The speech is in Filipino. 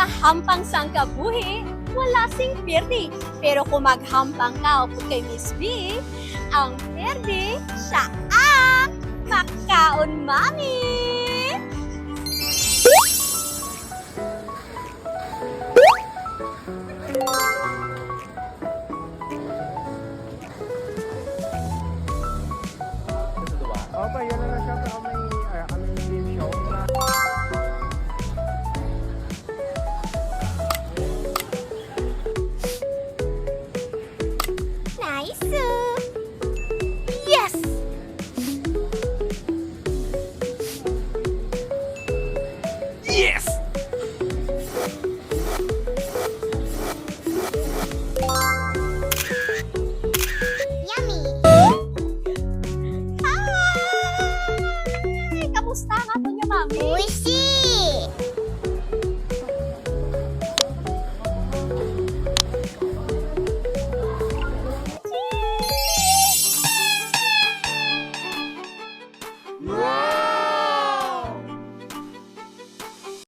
Pahampang sang kabuhi, wala sing pirdi. Pero kung maghampang ka o kay Miss B, ang pirdi, siya ang makaon mami! Opo, yun na siya. Pero may game show. Nice! Yes! Yes! Yummy! Hi! Kamusta nga po niya, mami? Oishi! Wow!